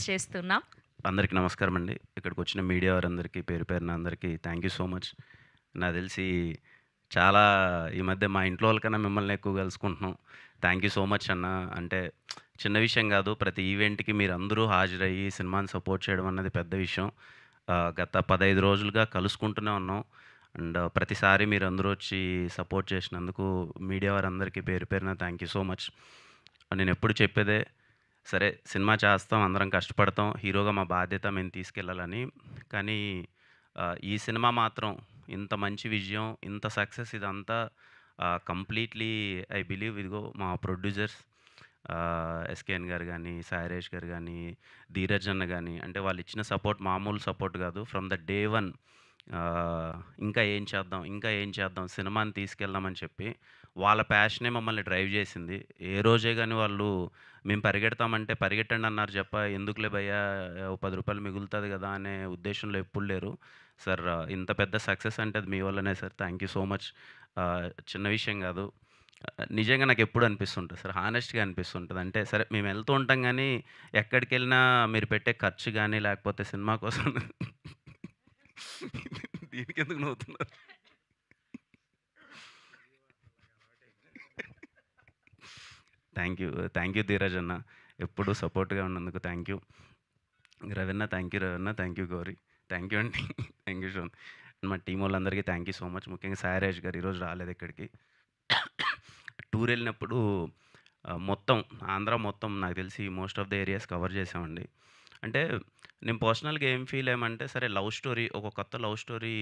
చేస్తున్నాం. అందరికీ నమస్కారం అండి. ఇక్కడికొచ్చిన మీడియా వారందరికీ పేరు పేరున అందరికీ థ్యాంక్ యూ సో మచ్. నాకు తెలిసి చాలా ఈ మధ్య మా ఇంట్లో వాళ్ళకన్నా మిమ్మల్ని ఎక్కువ కలుసుకుంటున్నాం. థ్యాంక్ యూ సో మచ్ అన్న. అంటే చిన్న విషయం కాదు. ప్రతి ఈవెంట్‌కి మీరందరూ హాజరయ్యి సినిమాని సపోర్ట్ చేయడం అన్నది పెద్ద విషయం. గత 15 రోజులుగా కలుసుకుంటూనే ఉన్నాం. అండ్ ప్రతిసారి మీరందరూ వచ్చి సపోర్ట్ చేసినందుకు మీడియా వారందరికీ పేరు పేరున థ్యాంక్ యూ సో మచ్. నేనెప్పుడు చెప్పేదే సరే సినిమా చేస్తాం, అందరం కష్టపడతాం. హీరోగా మా బాధ్యత మేము తీసుకెళ్ళాలని. కానీ ఈ సినిమా మాత్రం ఇంత మంచి విజయం, ఇంత సక్సెస్ ఇదంతా కంప్లీట్‌లీ ఐ బిలీవ్ ఇదిగో మా ప్రొడ్యూసర్స్ ఎస్‌కేఎన్ గారు గానీ, సాయిరేష్ గారు గానీ, ధీరజ్ అన్న గానీ అంటే వాళ్ళిచ్చిన సపోర్ట్ మామూలు సపోర్ట్ గాదు. ఫ్రమ్ ద డే వన్ ఇంకా ఏం చేద్దాం, ఇంకా ఏం చేద్దాం, సినిమాని తీసుకెళ్దామని చెప్పి వాళ్ళ ప్యాషనే మమ్మల్ని డ్రైవ్ చేసింది. ఏ రోజే గాని వాళ్ళు మేము పరిగెడతామంటే పరిగెట్టండి అన్నారు చెప్ప, ఎందుకులే భయ్యా ఓ రూ. 10 మిగులుతది గదా! అనే ఉద్దేశంలో ఎప్పుడు లేరు. సార్ ఇంత పెద్ద సక్సెస్ అంటే అది మీ వల్లనే sir. Thank you so much. చిన్న విషయం గాదు. నిజంగా నాకెప్పుడు అనిపిస్తుంటది సార్. హానెస్ట్‌గా అనిపిస్తుంటది. అంటే సరే మేము వెళ్తూ ఉంటాం గానీ, ఎక్కడికెళ్ళినా మీరు పెట్టే ఖర్చు గానీ, లేకపోతే సినిమా కోసం దీనికెందుకు నవ్వుతున్నారు? Thank you. Thank you Dheeraj అన్న. ఎప్పుడు సపోర్ట్‌గా ఉన్నందుకు థ్యాంక్ యూ. రవీన్న థ్యాంక్ యూ రవీన్న. Thank you Gauri. Thank you అండి. థ్యాంక్ యూ షోన్. మా టీమోళ్ళందరికీ థ్యాంక్ యూ సో మచ్. ముఖ్యంగా సాయిరాజ్ గారు ఈరోజు రాలేదు ఇక్కడికి. టూర్ ఎళ్ళినప్పుడు మొత్తం ఆంధ్ర మొత్తం నాకు తెలిసి most of the areas cover చేశామండి. అంటే నేను పర్సనల్‌గా ఏం ఫీల్ అయ్యామంటే సరే లవ్ స్టోరీ ఒక కొత్త లవ్ స్టోరీ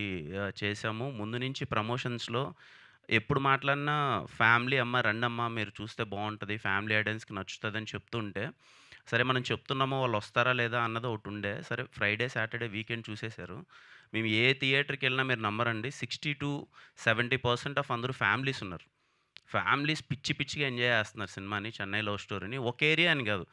చేశాము. ముందు నుంచి ప్రమోషన్స్‌లో ఎప్పుడు మాట్లాడినా ఫ్యామిలీ అమ్మ రండమ్మా మీరు చూస్తే బావుంటది. ఫ్యామిలీ ఆడియన్స్‌కి నచ్చుతదని చెప్తుంటే, సరే మనం చెప్తున్నామో వాళ్ళొస్తారా లేదా అన్నది ఒకటుండే. సరే ఫ్రైడే, సాటర్డే వీకెండ్ చూసేశారు. మేము ఏ థియేటర్‌కెళ్ళినా మీరు నమ్మరండి 60-70% ఆఫ్ అందరూ ఫ్యామిలీస్ ఉన్నారు. ఫ్యామిలీస్ పిచ్చి పిచ్చిగా ఎంజాయ్ చేస్తున్నారు సినిమాని 'చెన్నై లవ్ స్టోరీని.' ఒక ఏరియా అని గాదు.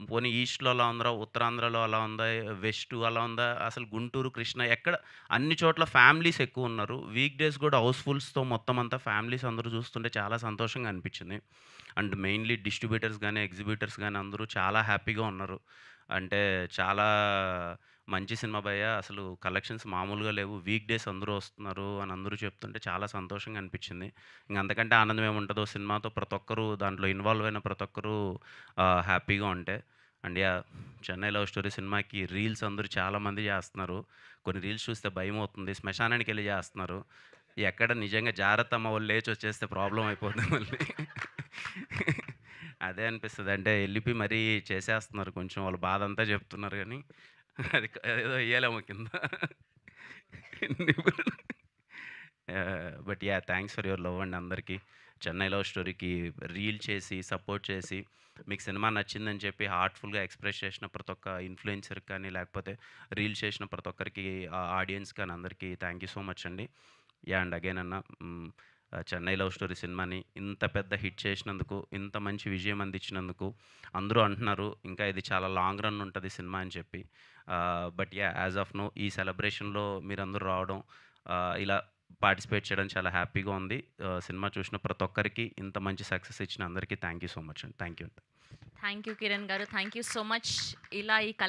పోనీ ఈస్ట్‌లో అలా ఉందిరా, ఉత్తరాంధ్రలో అలా ఉందా, వెస్టు అలా ఉందా, అసలు గుంటూరు, కృష్ణా ఎక్కడ అన్ని చోట్ల ఫ్యామిలీస్ ఎక్కువున్నారు. వీక్ డేస్ గూడా హౌస్‌ఫుల్స్‌తో మొత్తం అంతా ఫ్యామిలీస్ అందరూ చూస్తుంటే చాలా సంతోషంగా అనిపించింది. అండ్ మెయిన్‌లీ డిస్ట్రిబ్యూటర్స్ గాని, ఎగ్జిబిటర్స్ గాని అందరూ చాలా హ్యాపీగా ఉన్నారు. అంటే చాలా మంచి సినిమా భయ్యా! అసలు కలెక్షన్స్ మామూలుగా లేవు. వీక్ డేస్ అందరూ వస్తున్నారు అని అందరూ చెప్తుంటే చాలా సంతోషంగా అనిపించింది. ఇంక అంతకంటే ఆనందం ఏముంటదో సినిమాతో ప్రతి ఒక్కరు దాంట్లో ఇన్వాల్వ్ అయిన ప్రతి ఒక్కరు హ్యాపీగా ఉంటే. And yeah! 'Chennai love story' సినిమాకి రీల్స్ అందరూ చాలామంది చేస్తున్నారు. కొన్ని రీల్స్ చూస్తే భయమవుతుంది. శ్మశానానికెళ్ళి చేస్తున్నారు. ఎక్కడ నిజంగా జాగ్రత్తమ్మ వాళ్ళు లేచొచ్చేస్తే ప్రాబ్లమ్ అయిపోద్ది మళ్ళీ. అదే అనిపిస్తది. అంటే ఎళ్ళిపోయి మరీ చేసేస్తున్నారు కొంచెం వాళ్ళ బాధంతా చెప్తున్నారు గానీ, అదేదో ఎయ్యాలేమో కింద. But yeah! Thanks for your love అండి అందరికీ. 'చెన్నై లవ్ స్టోరీకి' రీల్ చేసి, సపోర్ట్ చేసి, మీకు సినిమా నచ్చిందని చెప్పి హార్ట్‌ఫుల్‌గా ఎక్స్‌ప్రెస్ చేసిన ప్రతి ఒక్క ఇన్‌ఫ్లుయెన్సర్‌కి కానీ, లేకపోతే రీల్ చేసిన ప్రతి ఒక్కరికి ఆడియన్స్ కానీ అందరికీ థ్యాంక్ యూ సో మచ్ అండి. యాహ్! అండ్ అగైన్ అన్న 'చెన్నై లవ్ స్టోరీ' సినిమాని ఇంత పెద్ద హిట్ చేసినందుకు, ఇంత మంచి విజయం అందించినందుకు అందరూ అంటున్నారు, ఇంకా ఇది చాలా లాంగ్ రన్ ఉంటది సినిమా అని చెప్పి. But yeah! As of now ఈ సెలబ్రేషన్‌లో మీరందరూ రావడం, ఇలా పార్టిసిపేట్ చేయడం చాలా హ్యాపీగా ఉంది. సినిమా చూసిన ప్రతి ఒక్కరికి, ఇంత మంచి సక్సెస్ ఇచ్చిన అందరికీ థ్యాంక్ యూ సో మచ్ అండి. Thank you. Thank you Kiran garu. Thank you so much. ఇలా ఈ